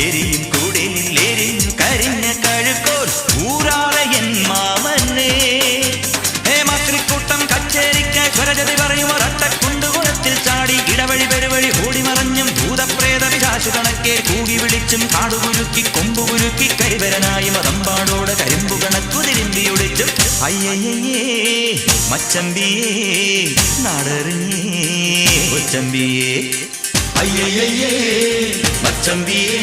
എരിയും കൂടിനില്ലെരിഞ്ഞു കരിഞ്ഞ കഴുക്കോൽ ഊരാളയൻ മാമനെ മാതൃക്കൂട്ടം കച്ചേരിക്ക് സ്വരജതി പറയും ഒരട്ടക്കുണ്ടുകുളത്തിൽ ചാടി ഇടവഴി പെരുവഴി ഓടിമറഞ്ഞും ഭൂതപ്രേത പിശാചു കണക്കെ കൂകി വിളിച്ചും കാടുകുലുക്കി കൊമ്പുകുലുക്കി കരിവരനായി മതമ്പാടോട് കരിമ്പു കണക്കു തിരുമ്പി ഒളിച്ചും അയ്യയ്യേ മച്ചമ്പിയേ നാടറിഞ്ഞേ കൊച്ചമ്പിയേ അയ്യയ്യേ മച്ചമ്പിയേ